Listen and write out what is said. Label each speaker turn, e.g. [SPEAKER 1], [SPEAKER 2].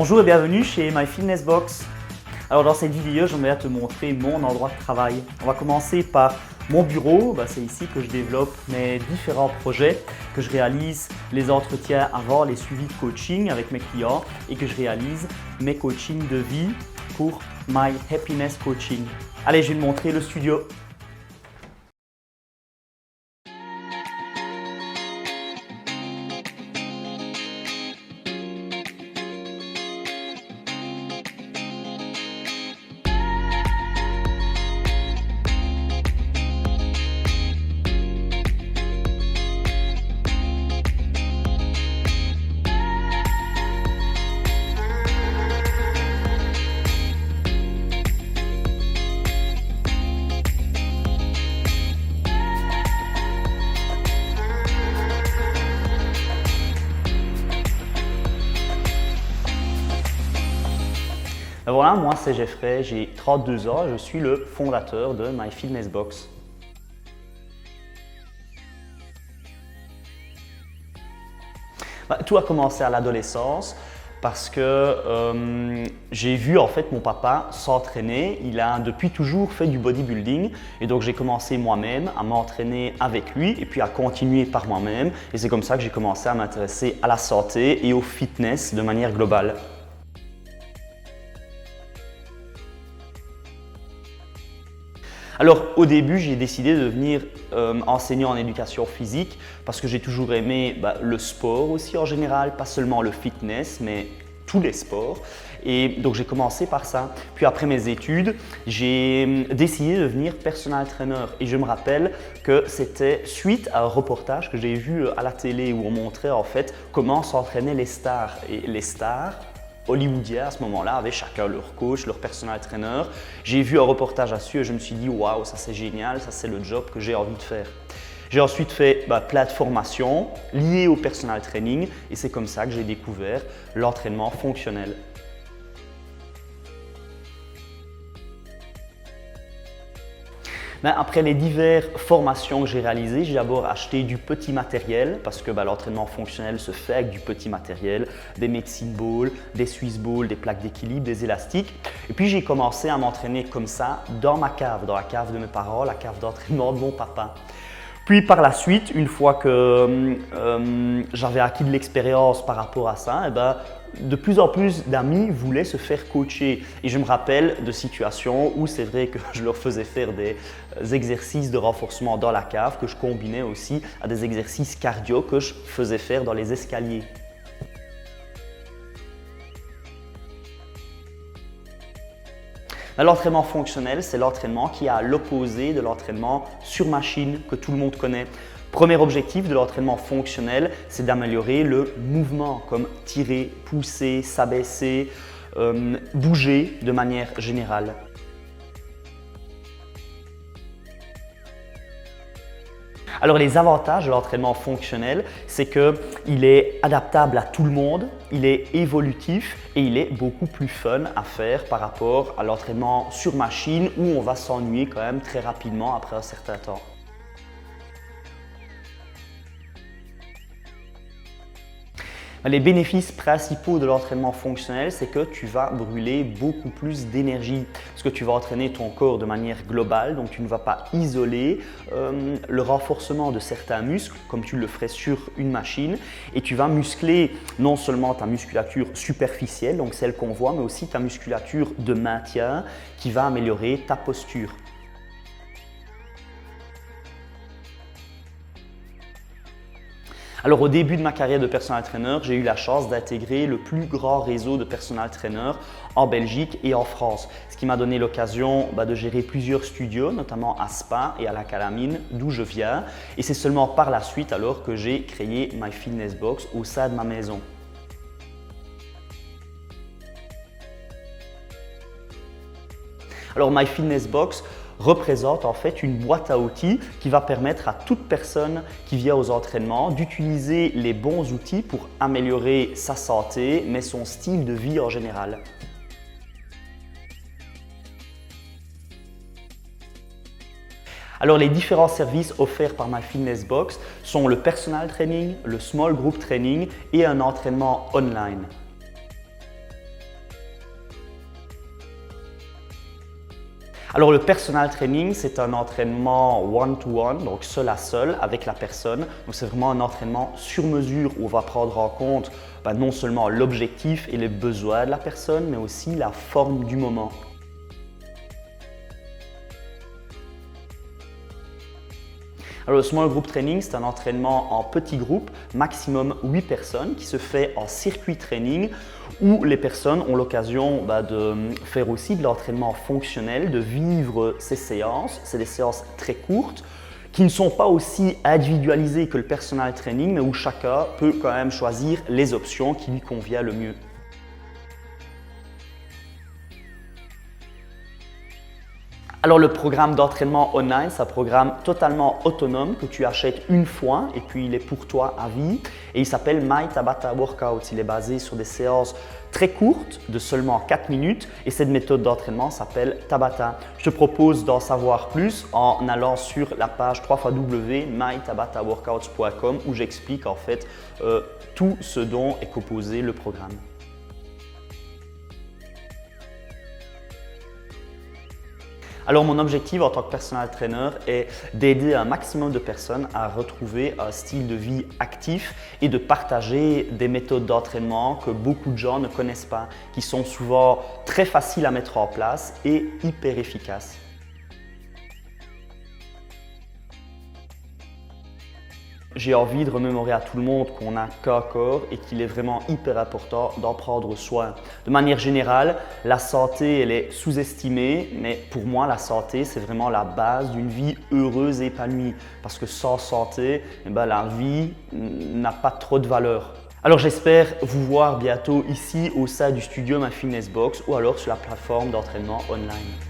[SPEAKER 1] Bonjour et bienvenue chez MyFitnessBox. Alors dans cette vidéo, j'aimerais te montrer mon endroit de travail. On va commencer par mon bureau. C'est ici que je développe mes différents projets, que je réalise les entretiens avant les suivis de coaching avec mes clients et que je réalise mes coachings de vie pour My Happiness Coaching. Allez, je vais te montrer le studio. Voilà, moi c'est Jeffrey, j'ai 32 ans, je suis le fondateur de MyFitnessBox. Tout a commencé à l'adolescence parce que j'ai vu en fait mon papa s'entraîner. Il a depuis toujours fait du bodybuilding et donc j'ai commencé moi-même à m'entraîner avec lui et puis à continuer par moi-même. Et c'est comme ça que j'ai commencé à m'intéresser à la santé et au fitness de manière globale. Alors au début, j'ai décidé de devenir enseignant en éducation physique parce que j'ai toujours aimé le sport aussi en général, pas seulement le fitness, mais tous les sports. Et donc j'ai commencé par ça. Puis après mes études, j'ai décidé de devenir personal trainer. Et je me rappelle que c'était suite à un reportage que j'ai vu à la télé où on montrait en fait comment s'entraînaient les stars. Et les stars hollywoodiens à ce moment-là avaient chacun leur coach, leur personal trainer. J'ai vu un reportage là-dessus et je me suis dit waouh, ça c'est génial, ça c'est le job que j'ai envie de faire. J'ai ensuite fait plein de formations liées au personal training et c'est comme ça que j'ai découvert l'entraînement fonctionnel. Après les diverses formations que j'ai réalisées, j'ai d'abord acheté du petit matériel parce que l'entraînement fonctionnel se fait avec du petit matériel, des medicine balls, des Swiss balls, des plaques d'équilibre, des élastiques. Et puis j'ai commencé à m'entraîner comme ça dans ma cave, dans la cave de mes parents, la cave d'entraînement de mon papa. Puis par la suite, une fois que j'avais acquis de l'expérience par rapport à ça, de plus en plus d'amis voulaient se faire coacher. Et je me rappelle de situations où c'est vrai que je leur faisais faire des exercices de renforcement dans la cave que je combinais aussi à des exercices cardio que je faisais faire dans les escaliers. L'entraînement fonctionnel, c'est l'entraînement qui est à l'opposé de l'entraînement sur machine que tout le monde connaît. Premier objectif de l'entraînement fonctionnel, c'est d'améliorer le mouvement comme tirer, pousser, s'abaisser, bouger de manière générale. Alors les avantages de l'entraînement fonctionnel, c'est qu'il est adaptable à tout le monde, il est évolutif et il est beaucoup plus fun à faire par rapport à l'entraînement sur machine où on va s'ennuyer quand même très rapidement après un certain temps. Les bénéfices principaux de l'entraînement fonctionnel, c'est que tu vas brûler beaucoup plus d'énergie parce que tu vas entraîner ton corps de manière globale, donc tu ne vas pas isoler le renforcement de certains muscles comme tu le ferais sur une machine et tu vas muscler non seulement ta musculature superficielle, donc celle qu'on voit, mais aussi ta musculature de maintien qui va améliorer ta posture. Alors au début de ma carrière de personal trainer, j'ai eu la chance d'intégrer le plus grand réseau de personal trainers en Belgique et en France, ce qui m'a donné l'occasion de gérer plusieurs studios, notamment à Spa et à la Calamine, d'où je viens. Et c'est seulement par la suite alors que j'ai créé MyFitnessBox au sein de ma maison. Alors MyFitnessBox représente en fait une boîte à outils qui va permettre à toute personne qui vient aux entraînements d'utiliser les bons outils pour améliorer sa santé, mais son style de vie en général. Alors les différents services offerts par MyFitnessBox sont le personal training, le small group training et un entraînement online. Alors le personal training, c'est un entraînement one-to-one, donc seul à seul avec la personne. Donc c'est vraiment un entraînement sur mesure où on va prendre en compte non seulement l'objectif et les besoins de la personne, mais aussi la forme du moment. Alors le small group training, c'est un entraînement en petits groupes, maximum 8 personnes, qui se fait en circuit training où les personnes ont l'occasion de faire aussi de l'entraînement fonctionnel, de vivre ces séances. C'est des séances très courtes qui ne sont pas aussi individualisées que le personal training, mais où chacun peut quand même choisir les options qui lui conviennent le mieux. Alors le programme d'entraînement online, c'est un programme totalement autonome que tu achètes une fois et puis il est pour toi à vie et il s'appelle My Tabata Workouts. Il est basé sur des séances très courtes de seulement 4 minutes et cette méthode d'entraînement s'appelle Tabata. Je te propose d'en savoir plus en allant sur la page www.mytabataworkouts.com où j'explique en fait tout ce dont est composé le programme. Alors mon objectif en tant que personal trainer est d'aider un maximum de personnes à retrouver un style de vie actif et de partager des méthodes d'entraînement que beaucoup de gens ne connaissent pas, qui sont souvent très faciles à mettre en place et hyper efficaces. J'ai envie de remémorer à tout le monde qu'on n'a qu'un corps et qu'il est vraiment hyper important d'en prendre soin. De manière générale, la santé elle est sous-estimée, mais pour moi la santé c'est vraiment la base d'une vie heureuse et épanouie. Parce que sans santé, la vie n'a pas trop de valeur. Alors j'espère vous voir bientôt ici au sein du studio My Fitness Box ou alors sur la plateforme d'entraînement online.